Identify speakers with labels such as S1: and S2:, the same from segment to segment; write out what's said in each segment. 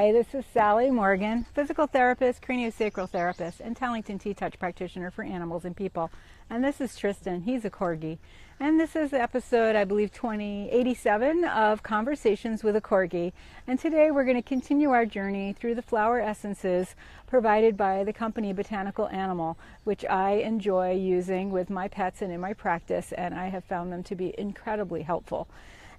S1: Hi, this is Sally Morgan, physical therapist, craniosacral therapist, and Tellington T-Touch practitioner for animals and people. And this is Tristan. He's a Corgi. And this is episode, I believe, 2087 of Conversations with a Corgi. And today we're going to continue our journey through the flower essences provided by the company Botanical Animal, which I enjoy using with my pets and in my practice, and I have found them to be incredibly helpful.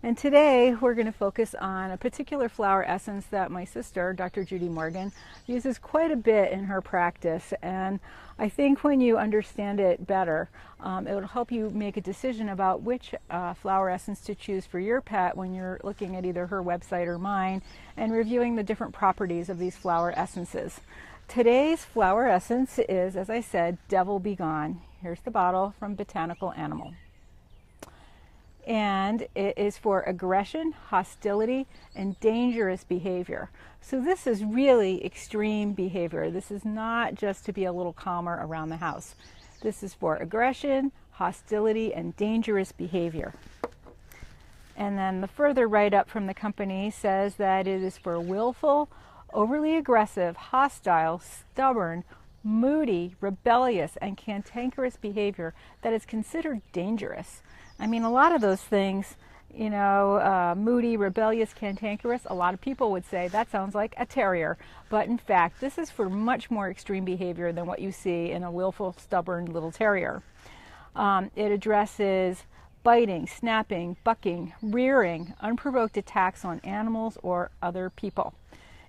S1: And today we're going to focus on a particular flower essence that my sister, Dr. Judy Morgan, uses quite a bit in her practice. And I think when you understand it better, it will help you make a decision about which flower essence to choose for your pet when you're looking at either her website or mine and reviewing the different properties of these flower essences. Today's flower essence is, as I said, Devil Be Gone. Here's the bottle from Botanical Animal. And it is for aggression, hostility, and dangerous behavior. So this is really extreme behavior. This is not just to be a little calmer around the house. This is for aggression, hostility, and dangerous behavior. And then the further write-up from the company says that it is for willful, overly aggressive, hostile, stubborn, moody, rebellious, and cantankerous behavior that is considered dangerous. I mean, a lot of those things, moody, rebellious, cantankerous, a lot of people would say that sounds like a terrier. But in fact, this is for much more extreme behavior than what you see in a willful, stubborn little terrier. It addresses biting, snapping, bucking, rearing, unprovoked attacks on animals or other people.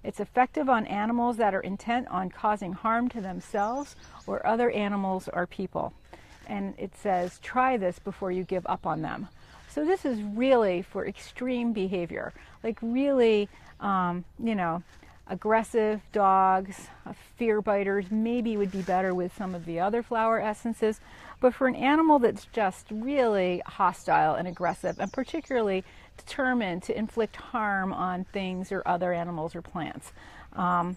S1: It's effective on animals that are intent on causing harm to themselves or other animals or people. And it says, try this before you give up on them. So this is really for extreme behavior, like really, aggressive dogs, fear biters, maybe would be better with some of the other flower essences. But for an animal that's just really hostile and aggressive, and particularly determined to inflict harm on things or other animals or plants, or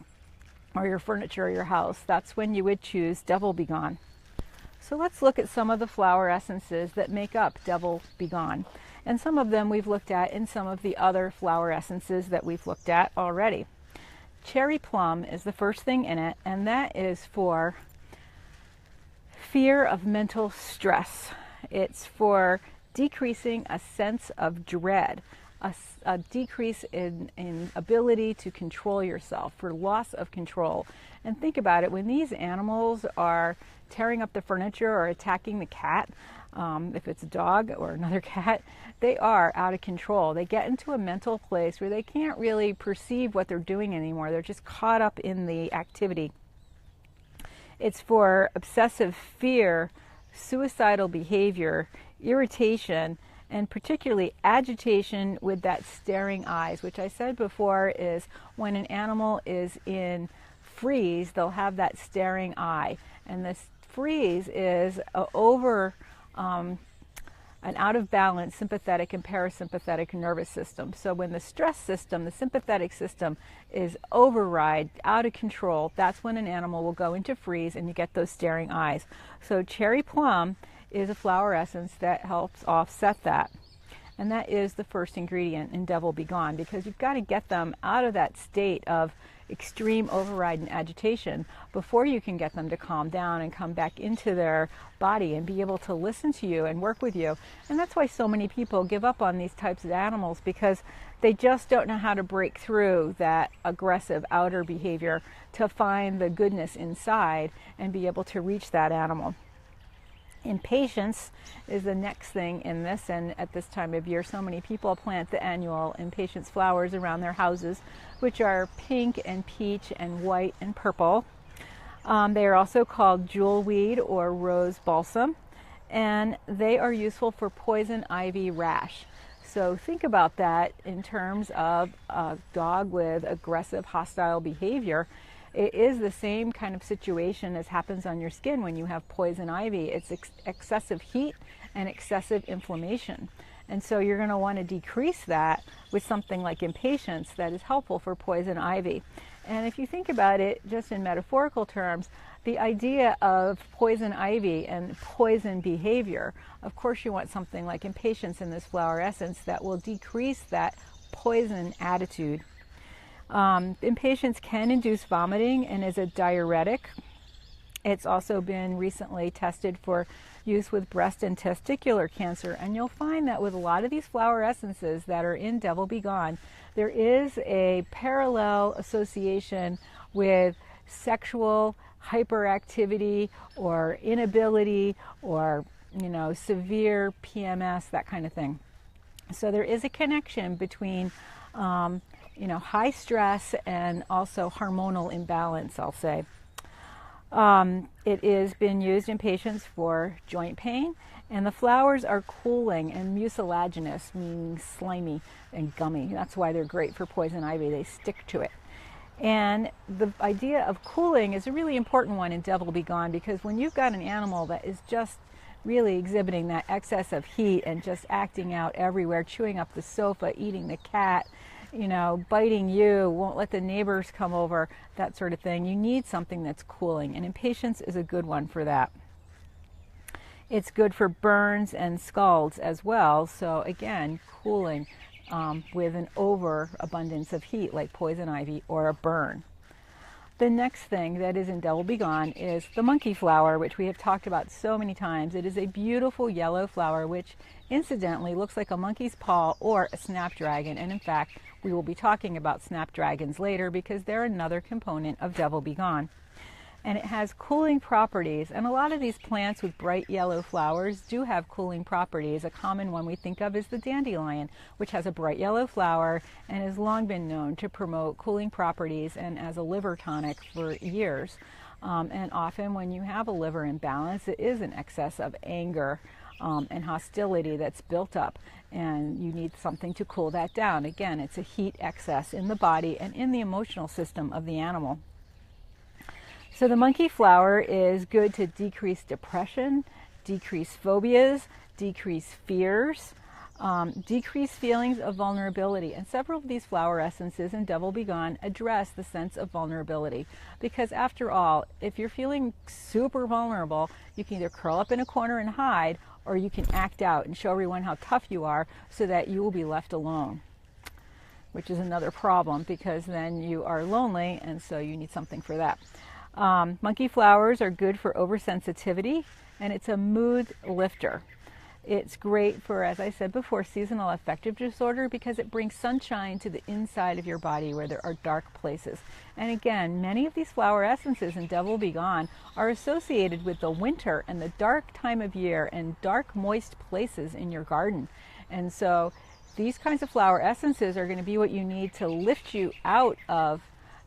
S1: your furniture or your house, that's when you would choose Devil Be Gone. So let's look at some of the flower essences that make up Devil Be Gone. And some of them we've looked at in some of the other flower essences that we've looked at already. Cherry plum is the first thing in it, and that is for fear of mental stress. It's for decreasing a sense of dread, a decrease in ability to control yourself, for loss of control. And think about it, when these animals are tearing up the furniture or attacking the cat, if it's a dog or another cat, they are out of control. They get into a mental place where they can't really perceive what they're doing anymore. They're just caught up in the activity. It's for obsessive fear, suicidal behavior, irritation, and particularly agitation with that staring eyes, which I said before is when an animal is in freeze, they'll have that staring eye. And this freeze is an out of balance sympathetic and parasympathetic nervous system. So when the stress system, the sympathetic system, is override, out of control, that's when an animal will go into freeze and you get those staring eyes. So cherry plum is a flower essence that helps offset that. And that is the first ingredient in Devil Be Gone, because you've got to get them out of that state of extreme override and agitation before you can get them to calm down and come back into their body and be able to listen to you and work with you. And that's why so many people give up on these types of animals, because they just don't know how to break through that aggressive outer behavior to find the goodness inside and be able to reach that animal. Impatience is the next thing in this, and at this time of year so many people plant the annual impatiens flowers around their houses, which are pink and peach and white and purple. They are also called jewelweed or rose balsam, and they are useful for poison ivy rash. So think about that in terms of a dog with aggressive, hostile behavior. It is the same kind of situation as happens on your skin when you have poison ivy. It's excessive heat and excessive inflammation. And so you're going to want to decrease that with something like impatiens that is helpful for poison ivy. And if you think about it just in metaphorical terms, the idea of poison ivy and poison behavior, of course you want something like impatiens in this flower essence that will decrease that poison attitude. Impatience can induce vomiting and is a diuretic. It's also been recently tested for use with breast and testicular cancer. And you'll find that with a lot of these flower essences that are in Devil Be Gone, there is a parallel association with sexual hyperactivity or inability or, severe PMS, that kind of thing. So there is a connection between, high stress and also hormonal imbalance, I'll say. It has been used in patients for joint pain, and the flowers are cooling and mucilaginous, meaning slimy and gummy. That's why they're great for poison ivy. They stick to it. And the idea of cooling is a really important one in Devil Be Gone, because when you've got an animal that is just really exhibiting that excess of heat and just acting out everywhere, chewing up the sofa, eating the cat, biting you, won't let the neighbors come over, that sort of thing, you need something that's cooling. And impatience is a good one for that. It's good for burns and scalds as well. So again, cooling with an overabundance of heat like poison ivy or a burn. The next thing that is in Devil Be Gone is the monkey flower, which we have talked about so many times. It is a beautiful yellow flower, which incidentally looks like a monkey's paw or a snapdragon. And in fact, we will be talking about snapdragons later because they're another component of Devil Be Gone. And it has cooling properties. And a lot of these plants with bright yellow flowers do have cooling properties. A common one we think of is the dandelion, which has a bright yellow flower and has long been known to promote cooling properties and as a liver tonic for years. And often when you have a liver imbalance, it is an excess of anger and hostility that's built up, and you need something to cool that down. Again, it's a heat excess in the body and in the emotional system of the animal. So the monkey flower is good to decrease depression, decrease phobias, decrease fears, decrease feelings of vulnerability. And several of these flower essences in Devil Be Gone address the sense of vulnerability. Because after all, if you're feeling super vulnerable, you can either curl up in a corner and hide, or you can act out and show everyone how tough you are so that you will be left alone, which is another problem because then you are lonely, and so you need something for that. Monkey flowers are good for oversensitivity, and it's a mood lifter. It's great for, as I said before, seasonal affective disorder because it brings sunshine to the inside of your body where there are dark places. And again, many of these flower essences in Devil Be Gone are associated with the winter and the dark time of year and dark, moist places in your garden. And so these kinds of flower essences are going to be what you need to lift you out of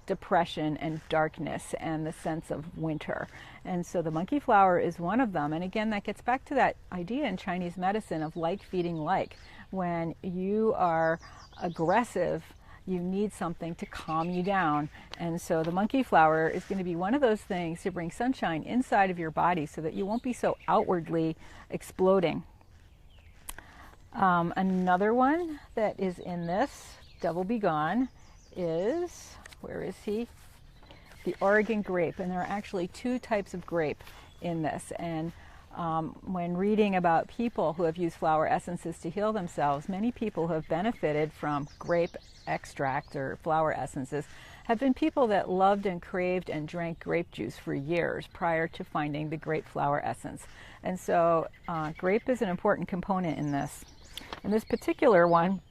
S1: depression and darkness and the sense of winter. And so the monkey flower is one of them. And again, that gets back to that idea in Chinese medicine of like feeding like. When you are aggressive, you need something to calm you down. And so the monkey flower is going to be one of those things to bring sunshine inside of your body so that you won't be so outwardly exploding. Another one that is in this Devil Be Gone is, where is he? The Oregon grape. And there are actually two types of grape in this. And when reading about people who have used flower essences to heal themselves, many people who have benefited from grape extract or flower essences have been people that loved and craved and drank grape juice for years prior to finding the grape flower essence. And so grape is an important component in this. And this particular one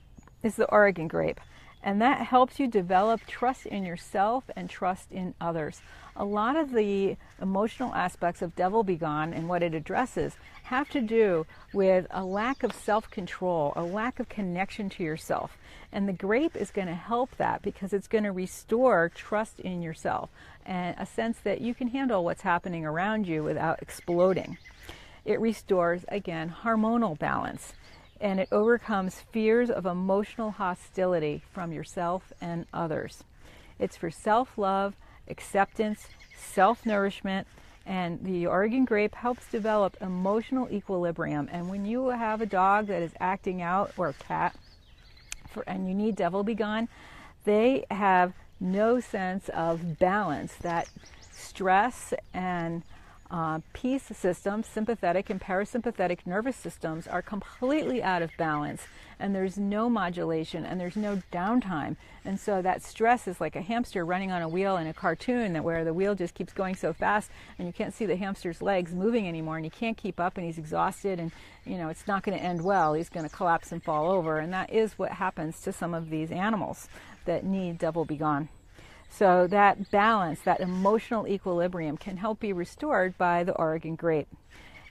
S1: is the Oregon grape. And that helps you develop trust in yourself and trust in others. A lot of the emotional aspects of Devil Be Gone and what it addresses have to do with a lack of self-control, a lack of connection to yourself. And the grape is going to help that because it's going to restore trust in yourself and a sense that you can handle what's happening around you without exploding. It restores, again, hormonal balance. And it overcomes fears of emotional hostility from yourself and others. It's for self-love, acceptance, self-nourishment, and the Oregon grape helps develop emotional equilibrium. And when you have a dog that is acting out, or a cat, and you need Devil Be Gone, they have no sense of balance. That stress and peace systems, sympathetic and parasympathetic nervous systems, are completely out of balance, and there's no modulation and there's no downtime. And so that stress is like a hamster running on a wheel in a cartoon, that where the wheel just keeps going so fast and you can't see the hamster's legs moving anymore, and he can't keep up, and he's exhausted, and it's not going to end well. He's going to collapse and fall over. And that is what happens to some of these animals that need Devil Be Gone. So that balance, that emotional equilibrium, can help be restored by the Oregon grape.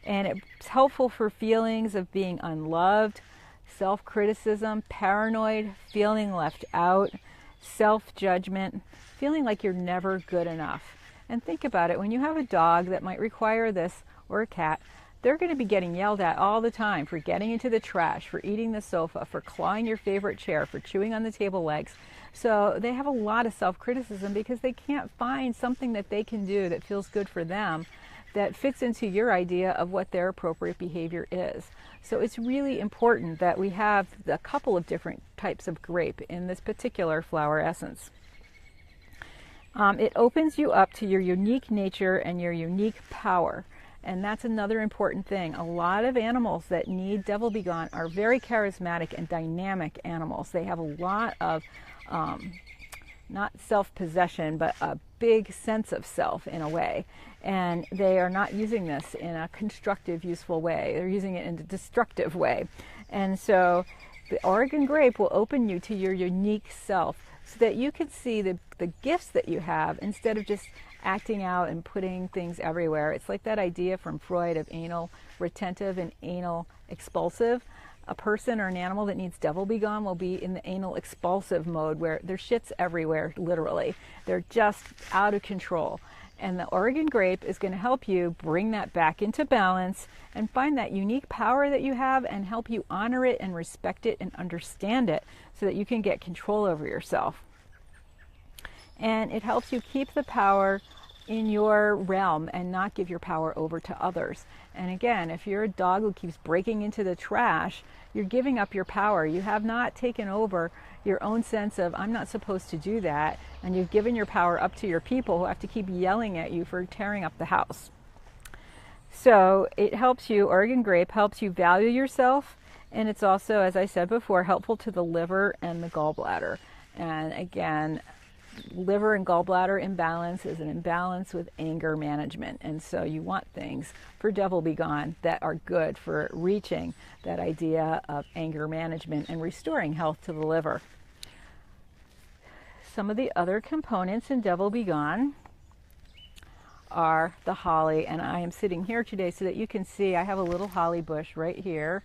S1: And it's helpful for feelings of being unloved, self-criticism, paranoid, feeling left out, self-judgment, feeling like you're never good enough. And think about it, when you have a dog that might require this, or a cat, they're going to be getting yelled at all the time for getting into the trash, for eating the sofa, for clawing your favorite chair, for chewing on the table legs. So they have a lot of self-criticism because they can't find something that they can do that feels good for them, that fits into your idea of what their appropriate behavior is. So it's really important that we have a couple of different types of grape in this particular flower essence. It opens you up to your unique nature and your unique power. And that's another important thing. A lot of animals that need Devil Be Gone are very charismatic and dynamic animals. They have a lot of, not self-possession, but a big sense of self in a way. And they are not using this in a constructive, useful way. They're using it in a destructive way. And so the Oregon grape will open you to your unique self so that you can see the gifts that you have instead of just acting out and putting things everywhere. It's like that idea from Freud of anal retentive and anal expulsive. A person or an animal that needs Devil Be Gone will be in the anal expulsive mode, where their shit's everywhere, literally. They're just out of control. And the Oregon grape is going to help you bring that back into balance and find that unique power that you have and help you honor it and respect it and understand it so that you can get control over yourself. And it helps you keep the power in your realm and not give your power over to others. And again, if you're a dog who keeps breaking into the trash, you're giving up your power. You have not taken over your own sense of, I'm not supposed to do that, and you've given your power up to your people who have to keep yelling at you for tearing up the house. So it helps you, Oregon grape helps you value yourself, and it's also, as I said before, helpful to the liver and the gallbladder. And again, liver and gallbladder imbalance is an imbalance with anger management. And so you want things for Devil Be Gone that are good for reaching that idea of anger management and restoring health to the liver. Some of the other components in Devil Be Gone are the holly. And I am sitting here today so that you can see I have a little holly bush right here.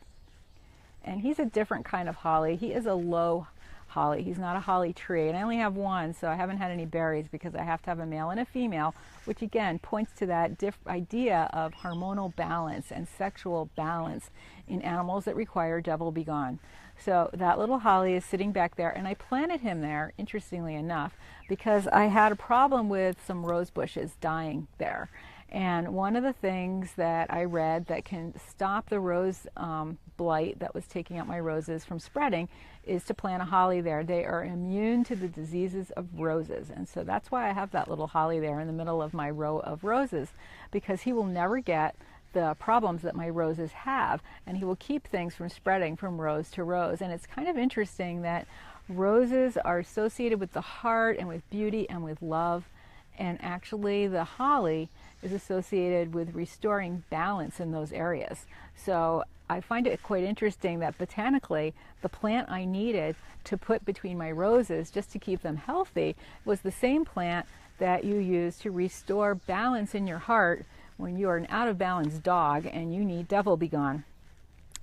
S1: And he's a different kind of holly. He is a low holly. He's not a holly tree, and I only have one, so I haven't had any berries because I have to have a male and a female, which again points to that idea of hormonal balance and sexual balance in animals that require Devil Be Gone. So that little holly is sitting back there, and I planted him there, interestingly enough, because I had a problem with some rose bushes dying there. And one of the things that I read that can stop the rose blight that was taking out my roses from spreading is to plant a holly there. They are immune to the diseases of roses. And so that's why I have that little holly there in the middle of my row of roses, because he will never get the problems that my roses have, and he will keep things from spreading from rose to rose. And it's kind of interesting that roses are associated with the heart and with beauty and with love, and actually the holly is associated with restoring balance in those areas. So I find it quite interesting that botanically the plant I needed to put between my roses just to keep them healthy was the same plant that you use to restore balance in your heart when you are an out of balance dog and you need Devil Be Gone.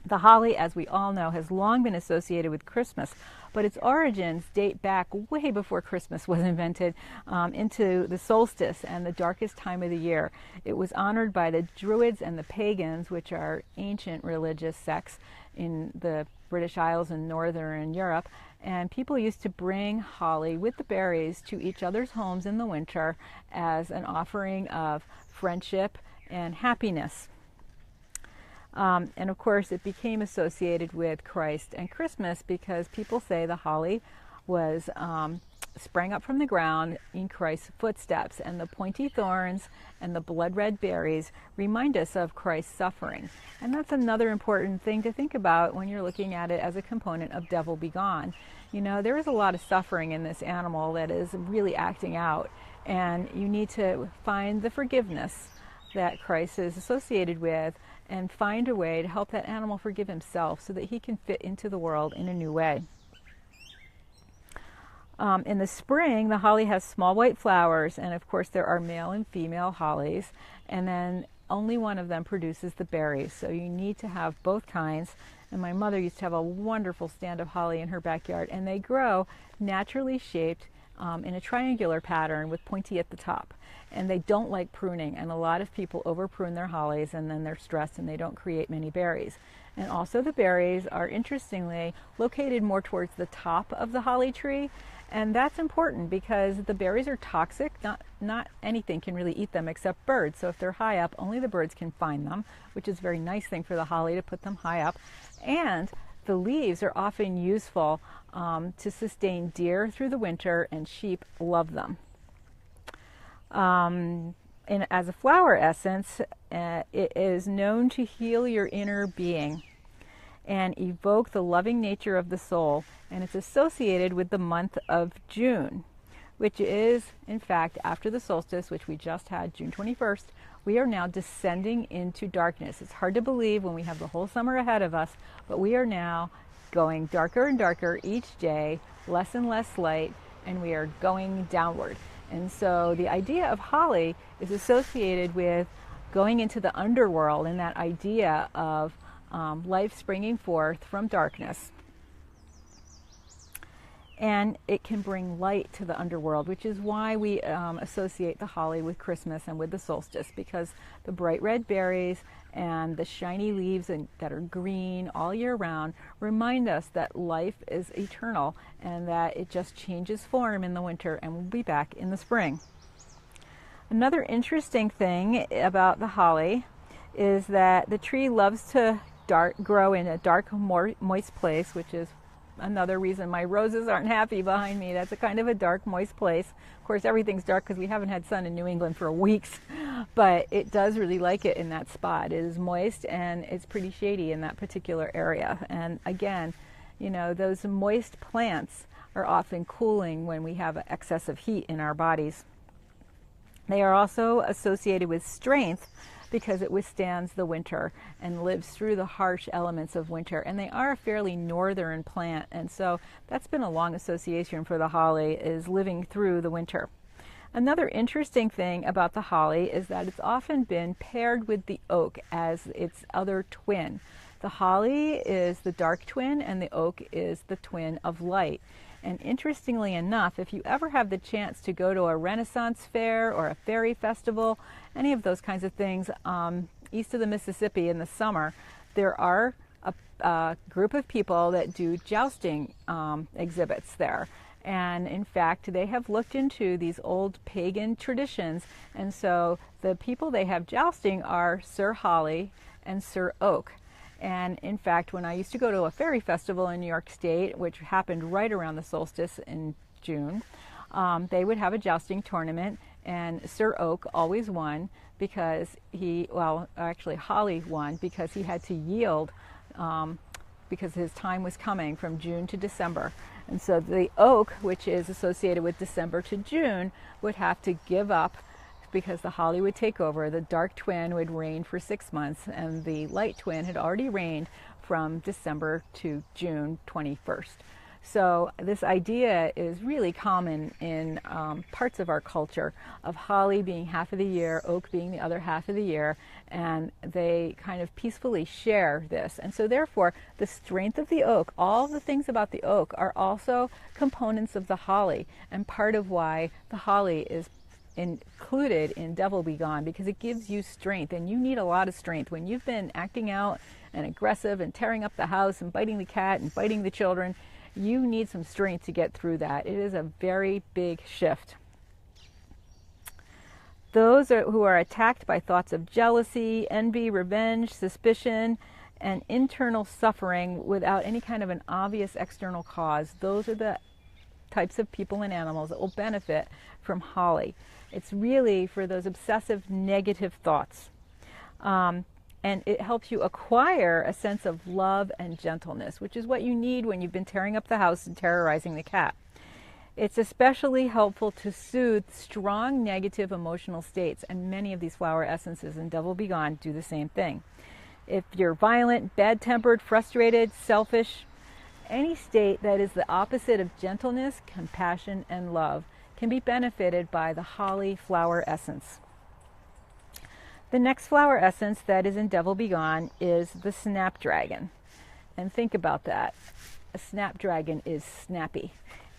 S1: The holly, as we all know, has long been associated with Christmas, but its origins date back way before Christmas was invented, into the solstice and the darkest time of the year. It was honored by the Druids and the pagans, which are ancient religious sects in the British Isles and Northern Europe, and people used to bring holly with the berries to each other's homes in the winter as an offering of friendship and happiness. And of course, it became associated with Christ and Christmas because people say the holly was sprang up from the ground in Christ's footsteps, and the pointy thorns and the blood-red berries remind us of Christ's suffering. And that's another important thing to think about when you're looking at it as a component of Devil Be Gone. You know, there is a lot of suffering in this animal that is really acting out, and you need to find the forgiveness that Christ is associated with and find a way to help that animal forgive himself so that he can fit into the world in a new way. In the spring, the holly has small white flowers, and of course there are male and female hollies, and then only one of them produces the berries, so you need to have both kinds. And my mother used to have a wonderful stand of holly in her backyard, and they grow naturally shaped in a triangular pattern with pointy at the top. And they don't like pruning, and a lot of people over prune their hollies and then they're stressed and they don't create many berries. And also the berries are interestingly located more towards the top of the holly tree, and that's important because the berries are toxic. Not anything can really eat them except birds, so if they're high up, only the birds can find them, which is a very nice thing for the holly to put them high up. And the leaves are often useful to sustain deer through the winter, and sheep love them. And as a flower essence, it is known to heal your inner being and evoke the loving nature of the soul, and it's associated with the month of June, which is, in fact, after the solstice, which we just had, June 21st, we are now descending into darkness. It's hard to believe when we have the whole summer ahead of us, but we are now going darker and darker each day, less and less light, and we are going downward. And so the idea of holly is associated with going into the underworld, and that idea of life springing forth from darkness. And it can bring light to the underworld, which is why we associate the holly with Christmas and with the solstice, because the bright red berries and the shiny leaves that are green all year round remind us that life is eternal and that it just changes form in the winter and we'll be back in the spring. Another interesting thing about the holly is that the tree loves to grow in a dark, moist place, which is another reason my roses aren't happy behind me. That's a kind of a dark, moist place. Of course, everything's dark because we haven't had sun in New England for weeks, but it does really like it in that spot. It is moist and it's pretty shady in that particular area. And again, you know, those moist plants are often cooling when we have excess of heat in our bodies. They are also associated with strength because it withstands the winter and lives through the harsh elements of winter. And they are a fairly northern plant, and so that's been a long association for the holly, is living through the winter. Another interesting thing about the holly is that it's often been paired with the oak as its other twin. The holly is the dark twin and the oak is the twin of light. And interestingly enough, if you ever have the chance to go to a Renaissance fair or a fairy festival, any of those kinds of things east of the Mississippi in the summer, there are a group of people that do jousting exhibits there. And in fact, they have looked into these old pagan traditions. And so the people they have jousting are Sir Holly and Sir Oak. And in fact, when I used to go to a fairy festival in New York State, which happened right around the solstice in June, they would have a jousting tournament, and Sir Oak always won because Holly won because he had to yield because his time was coming from June to December. And so the oak, which is associated with December to June, would have to give up because the holly would take over. The dark twin would reign for 6 months, and the light twin had already reigned from December to June 21st. So this idea is really common in parts of our culture, of holly being half of the year, oak being the other half of the year, and they kind of peacefully share this. And so therefore, the strength of the oak, all the things about the oak are also components of the holly, and part of why the holly is included in Devil Be Gone, because it gives you strength, and you need a lot of strength. When you've been acting out and aggressive and tearing up the house and biting the cat and biting the children, you need some strength to get through that. It is a very big shift. Those who are attacked by thoughts of jealousy, envy, revenge, suspicion, and internal suffering without any kind of an obvious external cause, those are the types of people and animals that will benefit from holly. It's really for those obsessive negative thoughts. And it helps you acquire a sense of love and gentleness, which is what you need when you've been tearing up the house and terrorizing the cat. It's especially helpful to soothe strong negative emotional states, and many of these flower essences in Devil Be Gone do the same thing. If you're violent, bad-tempered, frustrated, selfish, any state that is the opposite of gentleness, compassion, and love can be benefited by the holly flower essence. The next flower essence that is in Devil Be Gone is the snapdragon. And think about that. A snapdragon is snappy.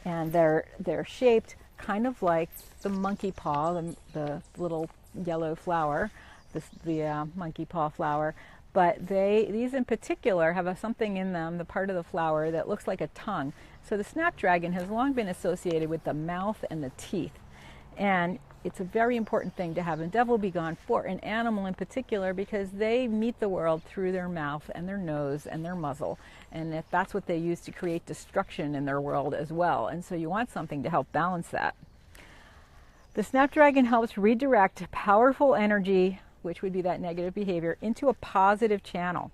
S1: And they're shaped kind of like the monkey paw, the little yellow flower, the monkey paw flower. But these in particular have something in them, the part of the flower that looks like a tongue. So the snapdragon has long been associated with the mouth and the teeth. And it's a very important thing to have in Devil Be Gone for an animal in particular, because they meet the world through their mouth and their nose and their muzzle. And if that's what they use to create destruction in their world as well. And so you want something to help balance that. The snapdragon helps redirect powerful energy, which would be that negative behavior, into a positive channel.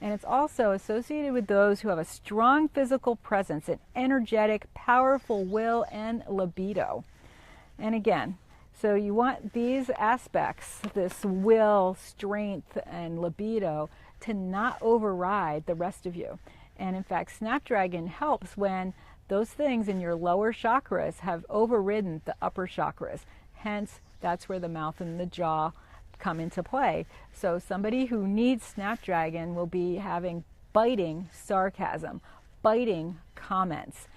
S1: And it's also associated with those who have a strong physical presence, an energetic, powerful will, and libido. And again, so you want these aspects, this will, strength, and libido, to not override the rest of you. And in fact, snapdragon helps when those things in your lower chakras have overridden the upper chakras. Hence, that's where the mouth and the jaw come into play. So somebody who needs snapdragon will be having biting sarcasm, biting comments,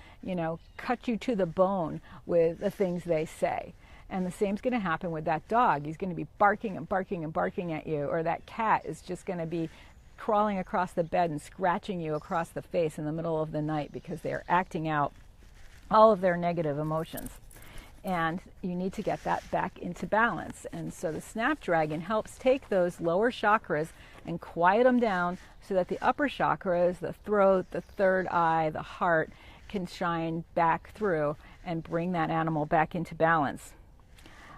S1: cut you to the bone with the things they say. And the same's going to happen with that dog. He's going to be barking and barking and barking at you, or that cat is just going to be crawling across the bed and scratching you across the face in the middle of the night because they are acting out all of their negative emotions. And you need to get that back into balance. And so the snapdragon helps take those lower chakras and quiet them down so that the upper chakras, the throat, the third eye, the heart, can shine back through and bring that animal back into balance.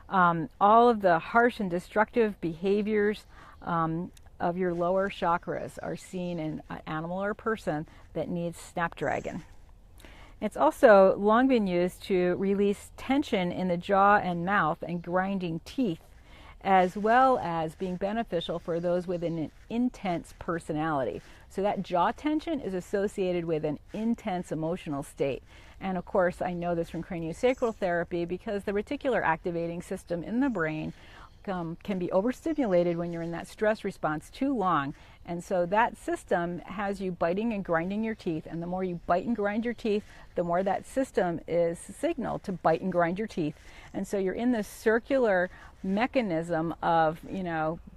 S1: All of the harsh and destructive behaviors of your lower chakras are seen in an animal or person that needs snapdragon. It's also long been used to release tension in the jaw and mouth and grinding teeth, as well as being beneficial for those with an intense personality. So that jaw tension is associated with an intense emotional state. And of course, I know this from craniosacral therapy because the reticular activating system in the brain can be overstimulated when you're in that stress response too long. And so that system has you biting and grinding your teeth. And the more you bite and grind your teeth, the more that system is signaled to bite and grind your teeth. And so you're in this circular mechanism of,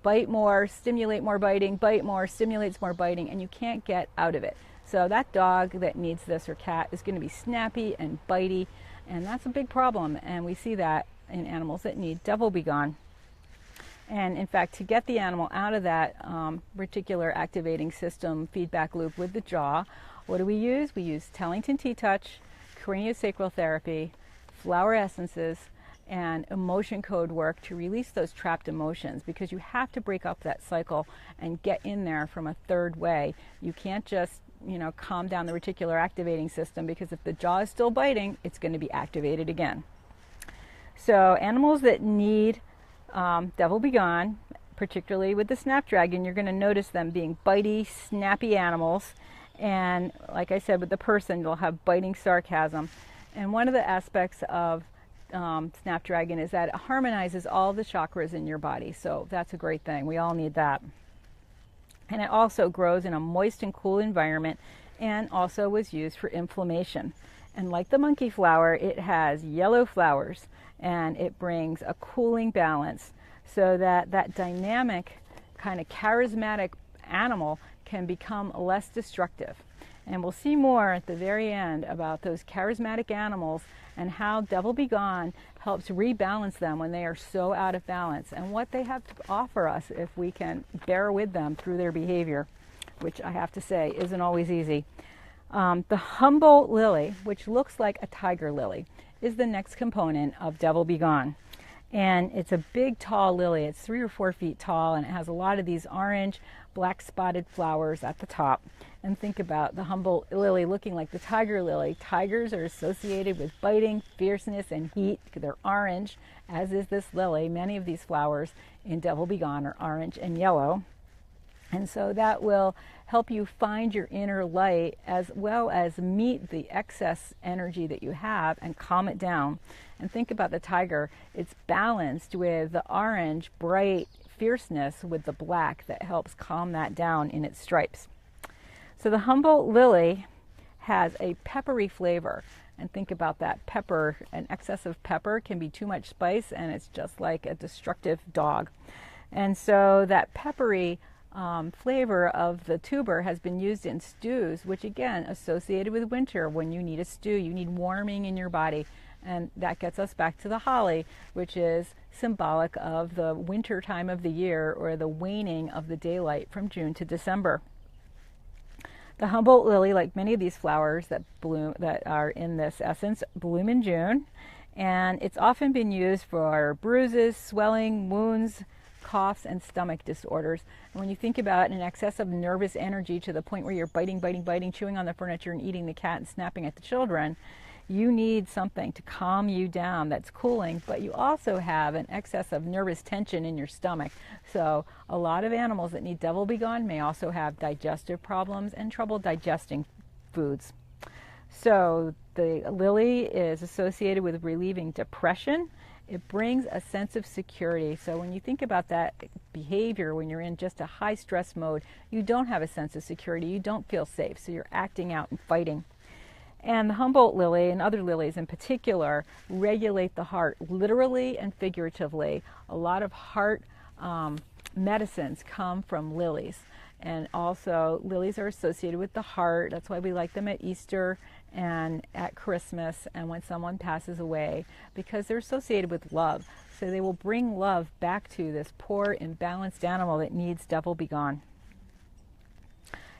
S1: bite more, stimulate more biting, bite more, stimulates more biting, and you can't get out of it. So that dog that needs this, or cat, is going to be snappy and bitey, and that's a big problem. And we see that in animals that need Devil Be Gone. And in fact, to get the animal out of that reticular activating system feedback loop with the jaw, what do we use? We use Tellington T-Touch, craniosacral therapy, flower essences, and emotion code work to release those trapped emotions, because you have to break up that cycle and get in there from a third way. You can't just calm down the reticular activating system, because if the jaw is still biting, it's going to be activated again. So animals that need Devil Be Gone, particularly with the snapdragon, you're going to notice them being bitey, snappy animals. And like I said, with the person, you'll have biting sarcasm. And one of the aspects of snapdragon is that it harmonizes all the chakras in your body. So that's a great thing. We all need that. And it also grows in a moist and cool environment, and also was used for inflammation. And like the monkey flower, it has yellow flowers, and it brings a cooling balance so that that dynamic, kind of charismatic animal can become less destructive. And we'll see more at the very end about those charismatic animals and how Devil Be Gone helps rebalance them when they are so out of balance, and what they have to offer us if we can bear with them through their behavior, which I have to say isn't always easy. The Humboldt lily, which looks like a tiger lily, is the next component of Devil Be Gone. And it's a big, tall lily. It's 3 or 4 feet tall, and it has a lot of these orange, black spotted flowers at the top. And think about the Humboldt lily looking like the tiger lily. Tigers are associated with biting, fierceness, and heat. They're orange, as is this lily. Many of these flowers in Devil Be Gone are orange and yellow. And so that will help you find your inner light, as well as meet the excess energy that you have and calm it down. And think about the tiger. It's balanced with the orange, bright fierceness with the black that helps calm that down in its stripes. So the Humboldt lily has a peppery flavor. And think about that pepper. An excess of pepper can be too much spice, and it's just like a destructive dog. And so that peppery flavor of the tuber has been used in stews, which again associated with winter. When you need a stew, you need warming in your body, and that gets us back to the holly, which is symbolic of the winter time of the year, or the waning of the daylight from June to December. The Humboldt lily, like many of these flowers that bloom, that are in this essence, bloom in June, and it's often been used for bruises, swelling, wounds, coughs, and stomach disorders. And when you think about an excess of nervous energy to the point where you're biting, chewing on the furniture and eating the cat and snapping at the children, you need something to calm you down that's cooling, but you also have an excess of nervous tension in your stomach. So a lot of animals that need Devil Be Gone may also have digestive problems and trouble digesting foods. So the lily is associated with relieving depression. It brings a sense of security. So when you think about that behavior, when you're in just a high stress mode, you don't have a sense of security. You don't feel safe. So you're acting out and fighting. And the Humboldt lily, and other lilies in particular, regulate the heart, literally and figuratively. A lot of heart medicines come from lilies. And also, lilies are associated with the heart. That's why we like them at Easter and at Christmas and when someone passes away, because they're associated with love. So they will bring love back to this poor, imbalanced animal that needs Devil Be Gone.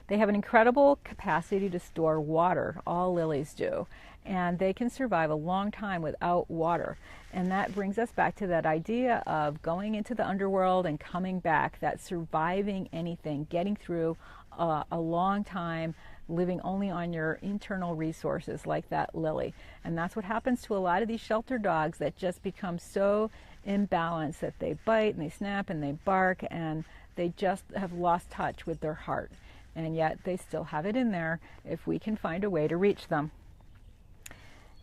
S1: They have an incredible capacity to store water. All lilies do. And they can survive a long time without water. And that brings us back to that idea of going into the underworld and coming back, that surviving anything, getting through a long time, living only on your internal resources like that lily. And that's what happens to a lot of these shelter dogs that just become so imbalanced that they bite and they snap and they bark, and they just have lost touch with their heart. And yet they still have it in there if we can find a way to reach them.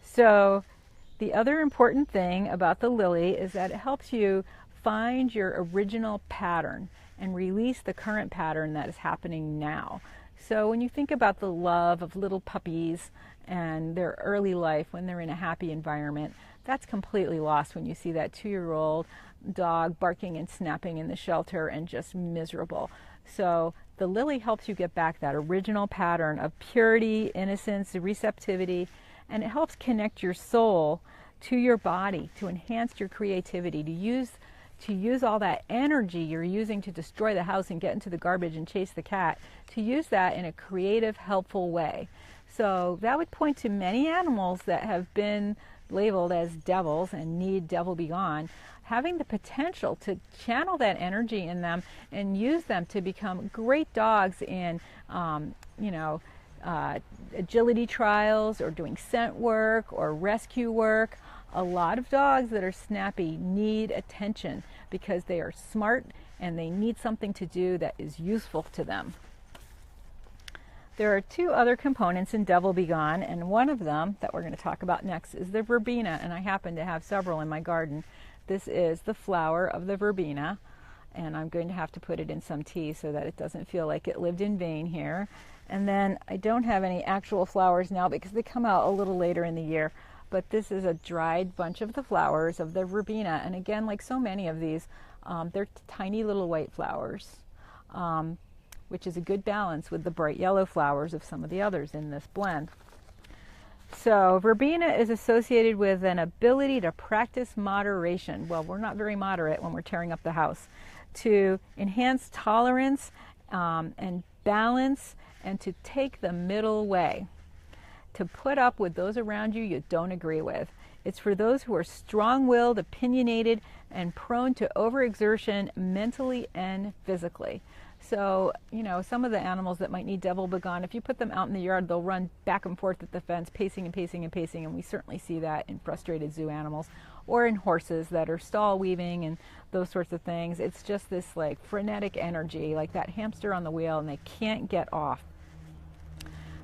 S1: So the other important thing about the lily is that it helps you find your original pattern and release the current pattern that is happening now. So when you think about the love of little puppies and their early life when they're in a happy environment, that's completely lost when you see that 2-year-old dog barking and snapping in the shelter and just miserable. So the lily helps you get back that original pattern of purity, innocence, receptivity, and it helps connect your soul to your body, to enhance your creativity, to use all that energy you're using to destroy the house and get into the garbage and chase the cat, to use that in a creative, helpful way. So that would point to many animals that have been labeled as devils and need Devil Be Gone, having the potential to channel that energy in them and use them to become great dogs in, agility trials, or doing scent work or rescue work. A lot of dogs that are snappy need attention because they are smart and they need something to do that is useful to them. There are 2 other components in Devil Be Gone, and one of them that we're going to talk about next is the verbena, and I happen to have several in my garden. This is the flower of the verbena, and I'm going to have to put it in some tea so that it doesn't feel like it lived in vain here. And then I don't have any actual flowers now because they come out a little later in the year, but this is a dried bunch of the flowers of the verbena, and again, like so many of these, they're tiny little white flowers, which is a good balance with the bright yellow flowers of some of the others in this blend. So verbena is associated with an ability to practice moderation. Well, we're not very moderate when we're tearing up the house. To enhance tolerance and balance, and to take the middle way. to put up with those around you you don't agree with. It's for those who are strong-willed, opinionated, and prone to overexertion mentally and physically. So, you know, some of the animals that might need devil begone, if you put them out in the yard, they'll run back and forth at the fence, pacing and pacing and pacing, and we certainly see that in frustrated zoo animals or in horses that are stall weaving and those sorts of things. It's just this like frenetic energy, like that hamster on the wheel, and they can't get off.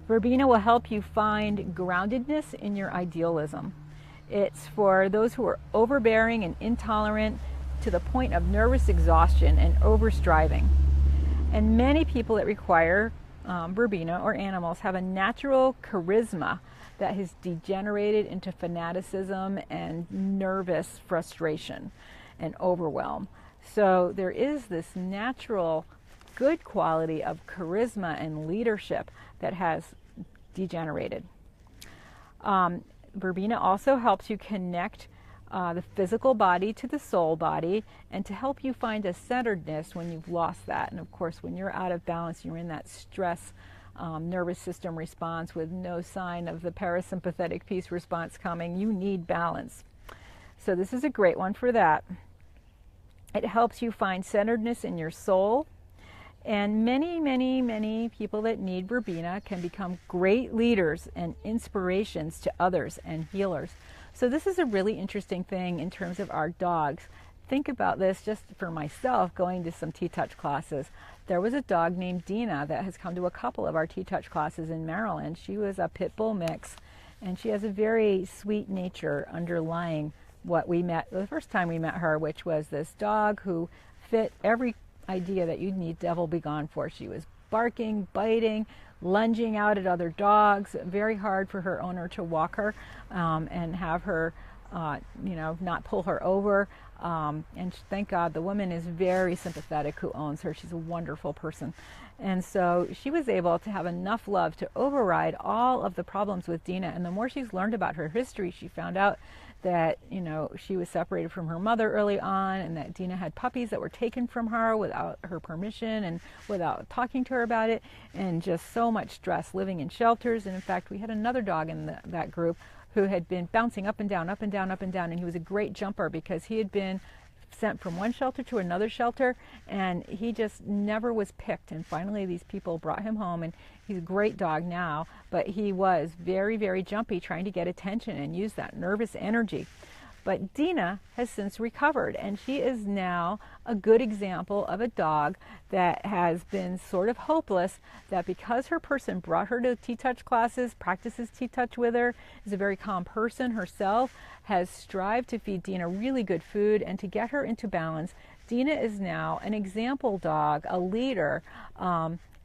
S1: Verbena will help you find groundedness in your idealism. It's for those who are overbearing and intolerant to the point of nervous exhaustion and overstriving. And many people that require verbena or animals have a natural charisma that has degenerated into fanaticism and nervous frustration and overwhelm. So there is this natural good quality of charisma and leadership that has degenerated. Verbena also helps you connect the physical body to the soul body, and to help you find a centeredness when you've lost that. And of course, when you're out of balance, you're in that stress nervous system response with no sign of the parasympathetic peace response coming, you need balance. So this is a great one for that. It helps you find centeredness in your soul. And many people that need verbena can become great leaders and inspirations to others and healers. So this is a really interesting thing in terms of our dogs. Think about this just for myself, going to some T-Touch classes. There was a dog named Dina that has come to a couple of our T-Touch classes in Maryland. She was a pit bull mix, and she has a very sweet nature underlying what we met the first time we met her, which was this dog who fit every idea that you'd need devil begone for. She was barking, biting, lunging out at other dogs. Very hard for her owner to walk her and have her, not pull her over. And thank God the woman is very sympathetic who owns her. She's a wonderful person. And so she was able to have enough love to override all of the problems with Dina. And the more she's learned about her history, she found out that, she was separated from her mother early on, and that Dina had puppies that were taken from her without her permission and without talking to her about it, and just so much stress living in shelters. And in fact, we had another dog in that group who had been bouncing up and down, up and down, up and down, and he was a great jumper because he had been sent from one shelter to another shelter, and he just never was picked. And finally these people brought him home, and he's a great dog now, but he was very, very jumpy, trying to get attention and use that nervous energy. But Dina has since recovered, and she is now a good example of a dog that has been sort of hopeless, that because her person brought her to T-Touch classes, practices T-Touch with her, is a very calm person herself, has strived to feed Dina really good food and to get her into balance. Dina is now an example dog, a leader,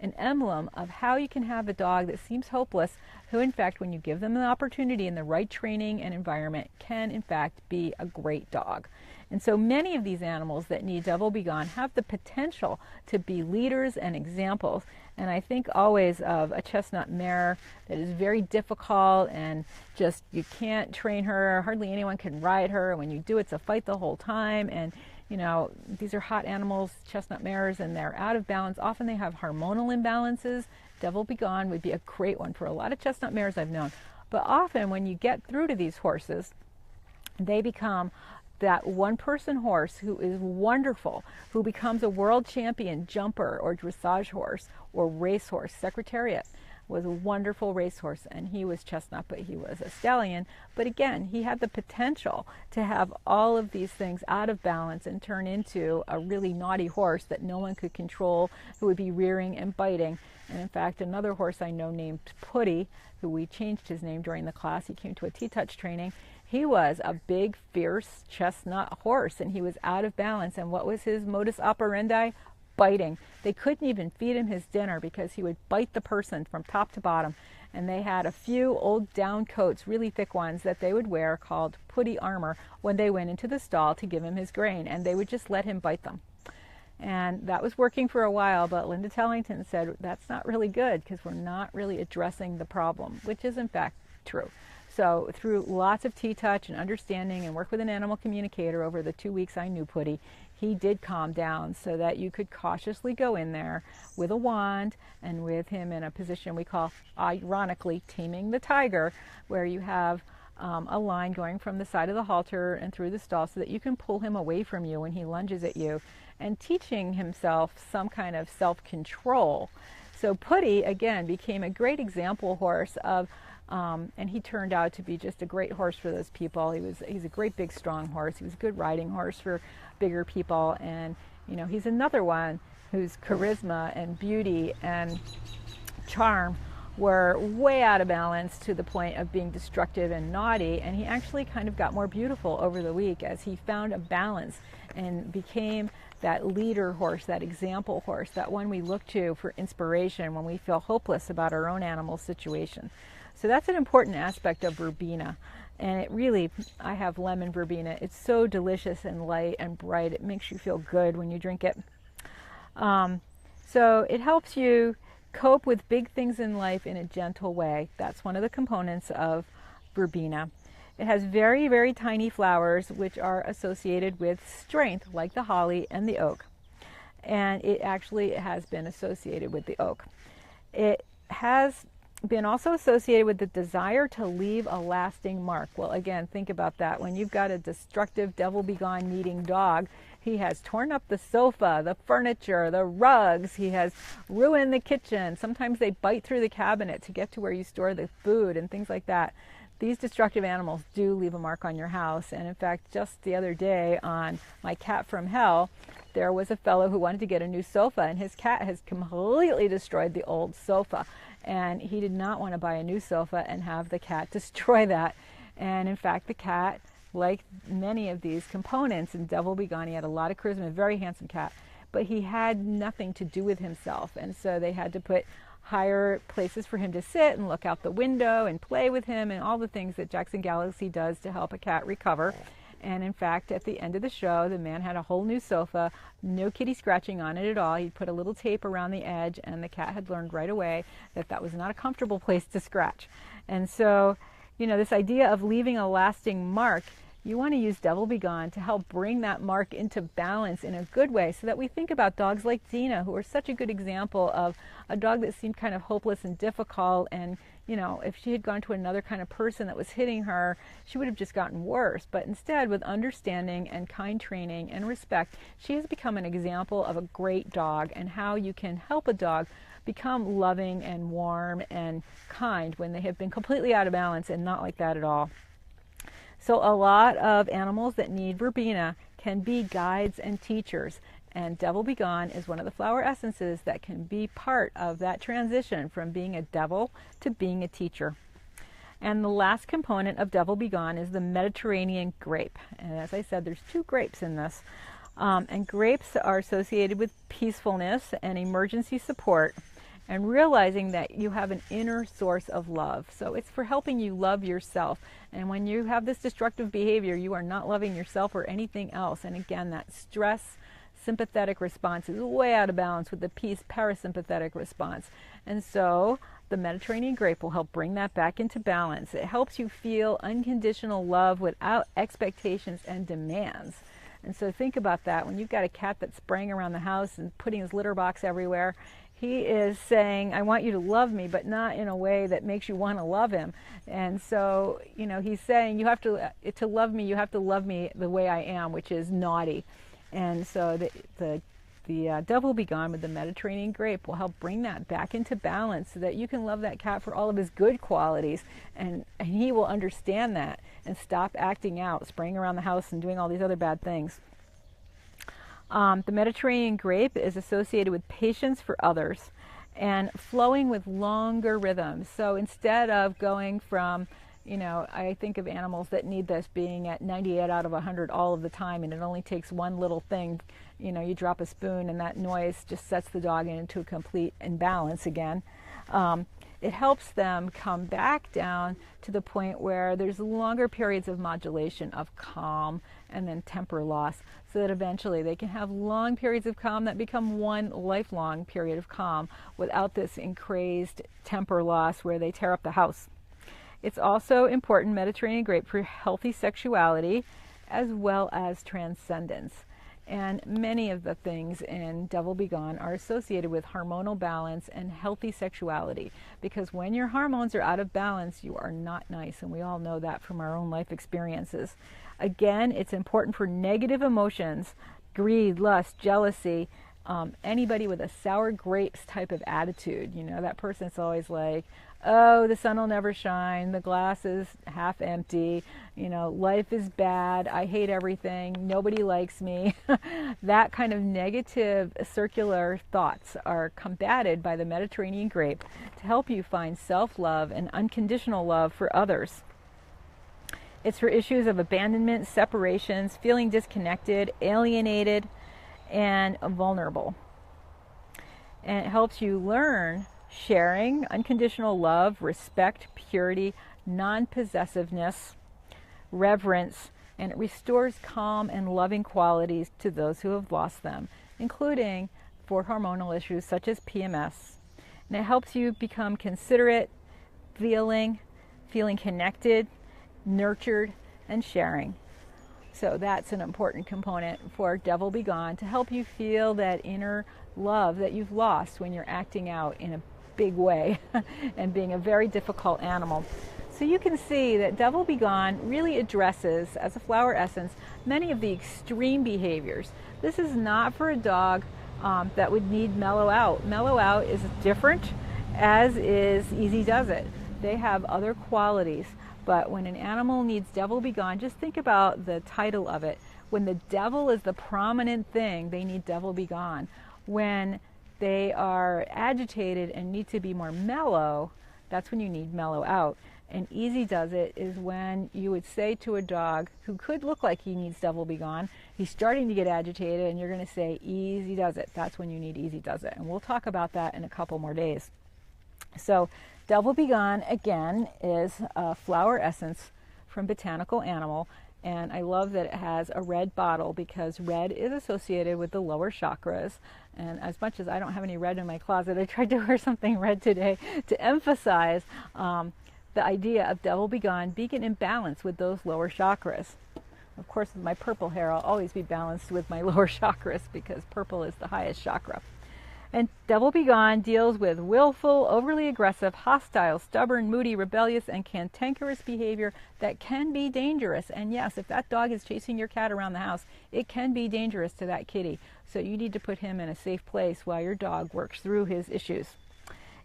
S1: an emblem of how you can have a dog that seems hopeless, who in fact, when you give them the opportunity and the right training and environment, can in fact be a great dog. And so many of these animals that need devil begone have the potential to be leaders and examples. And I think always of a chestnut mare that is very difficult, and just you can't train her, hardly anyone can ride her. When you do, it's a fight the whole time. And these are hot animals, chestnut mares, and they're out of balance. Often they have hormonal imbalances. Devil begone would be a great one for a lot of chestnut mares I've known. But often when you get through to these horses, they become that one-person horse who is wonderful, who becomes a world champion jumper or dressage horse or racehorse. Secretariat was a wonderful racehorse, and he was chestnut, but he was a stallion. But again, he had the potential to have all of these things out of balance and turn into a really naughty horse that no one could control, who would be rearing and biting. And in fact, another horse I know named Putty, who we changed his name during the class, he came to a T-Touch training. He was a big, fierce chestnut horse, and he was out of balance. And what was his modus operandi? Biting. They couldn't even feed him his dinner because he would bite the person from top to bottom. And they had a few old down coats, really thick ones, that they would wear called putty armor when they went into the stall to give him his grain, and they would just let him bite them. And that was working for a while, but Linda Tellington said that's not really good because we're not really addressing the problem, which is in fact true. So through lots of T-Touch and understanding and work with an animal communicator over the 2 weeks I knew Putty, he did calm down, so that you could cautiously go in there with a wand and with him in a position we call, ironically, taming the tiger, where you have a line going from the side of the halter and through the stall so that you can pull him away from you when he lunges at you, and teaching himself some kind of self-control. So Putty, again, became a great example horse of, and he turned out to be just a great horse for those people. He's a great big strong horse. He was a good riding horse for bigger people, and he's another one whose charisma and beauty and charm were way out of balance to the point of being destructive and naughty, and he actually kind of got more beautiful over the week as he found a balance and became that leader horse, that example horse, that one we look to for inspiration when we feel hopeless about our own animal situation. So that's an important aspect of verbena. And it really, I have lemon verbena. It's so delicious and light and bright. It makes you feel good when you drink it. So it helps you cope with big things in life in a gentle way. That's one of the components of verbena. It has very, very tiny flowers which are associated with strength, like the holly and the oak. And it actually has been associated with the oak. It has been also associated with the desire to leave a lasting mark. Well, again, think about that. When you've got a destructive, devil-be-gone needing dog, he has torn up the sofa, the furniture, the rugs. He has ruined the kitchen. Sometimes they bite through the cabinet to get to where you store the food and things like that. These destructive animals do leave a mark on your house. And in fact, just the other day on My Cat from Hell, there was a fellow who wanted to get a new sofa, and his cat has completely destroyed the old sofa. And he did not want to buy a new sofa and have the cat destroy that. And in fact, the cat, like many of these components in Devil Be Gone, he had a lot of charisma, a very handsome cat, but he had nothing to do with himself. And so they had to hire places for him to sit and look out the window and play with him and all the things that Jackson Galaxy does to help a cat recover. And in fact, at the end of the show, the man had a whole new sofa, no kitty scratching on it at all. He'd put a little tape around the edge, and the cat had learned right away that that was not a comfortable place to scratch. And so, this idea of leaving a lasting mark, you want to use Devil Be Gone to help bring that mark into balance in a good way, so that we think about dogs like Dina, who are such a good example of a dog that seemed kind of hopeless and difficult, and if she had gone to another kind of person that was hitting her, she would have just gotten worse. But instead, with understanding and kind training and respect, she has become an example of a great dog, and how you can help a dog become loving and warm and kind when they have been completely out of balance and not like that at all. So a lot of animals that need verbena can be guides and teachers. And Devil Be Gone is one of the flower essences that can be part of that transition from being a devil to being a teacher. And the last component of Devil Be Gone is the Mediterranean grape. And as I said, there's 2 grapes in this. And grapes are associated with peacefulness and emergency support, and realizing that you have an inner source of love. So it's for helping you love yourself. And when you have this destructive behavior, you are not loving yourself or anything else. And again, that stress sympathetic response is way out of balance with the peace parasympathetic response. And so the Mediterranean grape will help bring that back into balance. It helps you feel unconditional love without expectations and demands. And so think about that. When you've got a cat that's spraying around the house and putting his litter box everywhere, he is saying, I want you to love me, but not in a way that makes you want to love him. and so, you know, he's saying you have to love me, you have to love me the way I am, which is naughty. And so the Devil Be Gone with the Mediterranean grape will help bring that back into balance so that you can love that cat for all of his good qualities, and he will understand that and stop acting out, spraying around the house and doing all these other bad things. The Mediterranean grape is associated with patience for others and flowing with longer rhythms. So instead of going from, you know, I think of animals that need this being at 98 out of 100 all of the time, and it only takes one little thing. You know, you drop a spoon and that noise just sets the dog into a complete imbalance again. It helps them come back down to the point where there's longer periods of modulation of calm and then temper loss, so that eventually they can have long periods of calm that become one lifelong period of calm without this crazed temper loss where they tear up the house. It's also important, Mediterranean grape, for healthy sexuality as well as transcendence. And many of the things in Devil Be Gone are associated with hormonal balance and healthy sexuality. Because when your hormones are out of balance, you are not nice. And we all know that from our own life experiences. Again, it's important for negative emotions, greed, lust, jealousy, anybody with a sour grapes type of attitude. You know, that person's always like, oh, the sun will never shine, the glass is half empty, you know, life is bad, I hate everything, nobody likes me. That kind of negative circular thoughts are combated by the Mediterranean grape to help you find self-love and unconditional love for others. It's for issues of abandonment, separations, feeling disconnected, alienated, and vulnerable. And it helps you learn sharing, unconditional love, respect, purity, non-possessiveness, reverence, and it restores calm and loving qualities to those who have lost them, including for hormonal issues such as PMS. And it helps you become considerate, feeling connected, nurtured, and sharing. So that's an important component for Devil Be Gone, to help you feel that inner love that you've lost when you're acting out in a big way and being a very difficult animal. So you can see that Devil Be Gone really addresses, as a flower essence, many of the extreme behaviors. This is not for a dog that would need Mellow Out. Mellow Out is different, as is Easy Does It. They have other qualities. But when an animal needs Devil Be Gone, just think about the title of it. When the devil is the prominent thing, they need Devil Be Gone. When they are agitated and need to be more mellow, that's when you need Mellow Out. And Easy Does It is when you would say to a dog who could look like he needs Devil Be Gone, he's starting to get agitated, and you're going to say, Easy Does It. That's when you need Easy Does It. And we'll talk about that in a couple more days. So Devil Be Gone, again, is a flower essence from Botanical Animal. And I love that it has a red bottle, because red is associated with the lower chakras. And as much as I don't have any red in my closet, I tried to wear something red today to emphasize the idea of Devil Be Gone being in balance with those lower chakras. Of course, with my purple hair, I'll always be balanced with my lower chakras, because purple is the highest chakra. And Devil Be Gone deals with willful, overly aggressive, hostile, stubborn, moody, rebellious, and cantankerous behavior that can be dangerous. And yes, if that dog is chasing your cat around the house, it can be dangerous to that kitty. So you need to put him in a safe place while your dog works through his issues.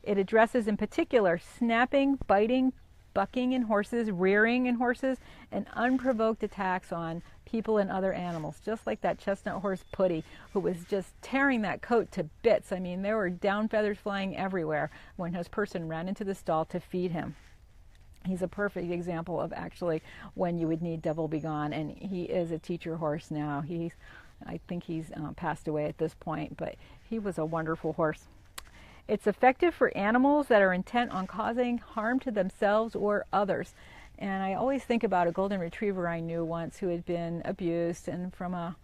S1: It addresses in particular snapping, biting, bucking in horses, rearing in horses, and unprovoked attacks on people and other animals, just like that chestnut horse Putty, who was just tearing that coat to bits. I mean, there were down feathers flying everywhere when his person ran into the stall to feed him. He's a perfect example of actually when you would need Devil Be Gone, and he is a teacher horse now. I think he's passed away at this point, but he was a wonderful horse. It's effective for animals that are intent on causing harm to themselves or others. And I always think about a golden retriever I knew once who had been abused and from a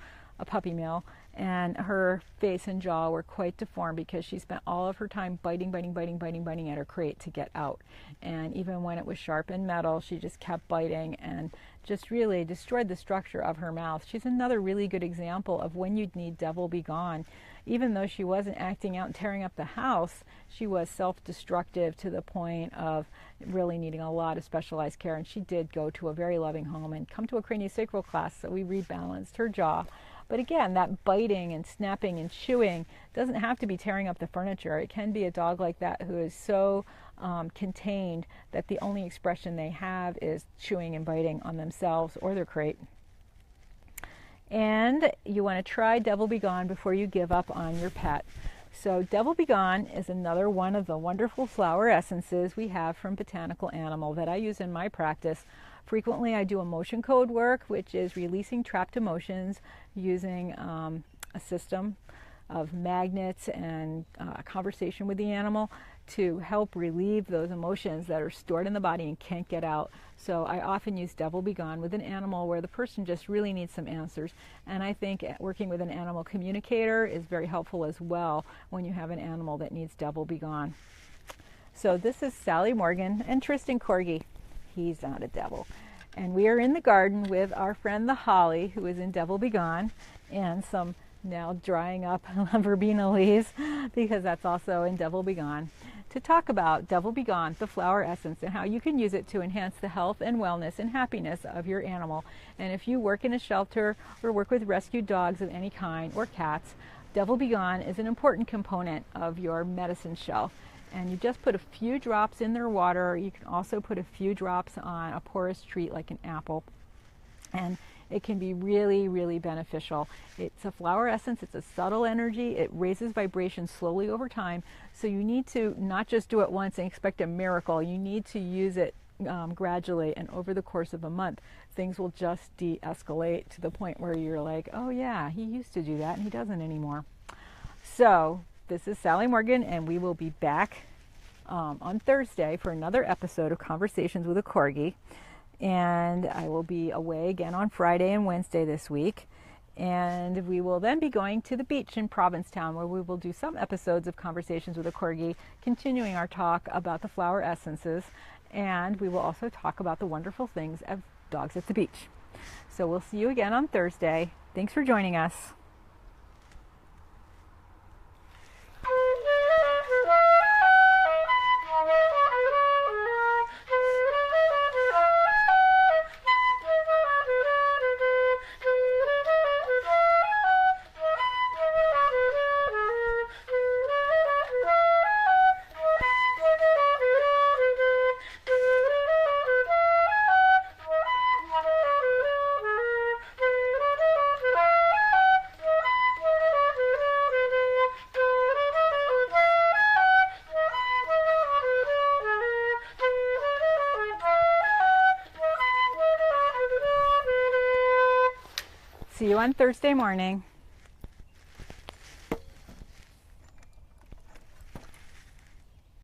S1: puppy mill, and her face and jaw were quite deformed because she spent all of her time biting at her crate to get out. And even when it was sharpened metal, she just kept biting and just really destroyed the structure of her mouth. She's another really good example of when you'd need Devil Be Gone. Even though she wasn't acting out and tearing up the house, she was self-destructive to the point of really needing a lot of specialized care. And she did go to a very loving home and come to a craniosacral class, so we rebalanced her jaw. But again, that biting and snapping and chewing doesn't have to be tearing up the furniture. It can be a dog like that who is so contained that the only expression they have is chewing and biting on themselves or their crate. And you want to try Devil Be Gone before you give up on your pet. So Devil Be Gone is another one of the wonderful flower essences we have from Botanical Animal that I use in my practice. Frequently I do emotion code work, which is releasing trapped emotions using a system of magnets and a conversation with the animal to help relieve those emotions that are stored in the body and can't get out. So I often use Devil Be Gone with an animal where the person just really needs some answers. And I think working with an animal communicator is very helpful as well when you have an animal that needs Devil Be Gone. So this is Sally Morgan and Tristan Corgi. He's not a devil. And we are in the garden with our friend the Holly, who is in Devil Be Gone. and some now drying up verbena leaves, because that's also in Devil Be Gone, to talk about Devil Be Gone, the flower essence, and how you can use it to enhance the health and wellness and happiness of your animal. And if you work in a shelter or work with rescued dogs of any kind or cats, Devil Be Gone is an important component of your medicine shelf. And you just put a few drops in their water. You can also put a few drops on a porous treat like an apple. And it can be really, really beneficial. It's a flower essence. It's a subtle energy. It raises vibrations slowly over time. So you need to not just do it once and expect a miracle. You need to use it gradually, and over the course of a month, things will just de-escalate to the point where you're like, oh yeah, he used to do that and he doesn't anymore. So this is Sally Morgan, and we will be back on Thursday for another episode of Conversations with a Corgi. And I will be away again on Friday and Wednesday this week. And we will then be going to the beach in Provincetown, where we will do some episodes of Conversations with a Corgi, continuing our talk about the flower essences. And we will also talk about the wonderful things of dogs at the beach. So we'll see you again on Thursday. Thanks for joining us. See you on Thursday morning.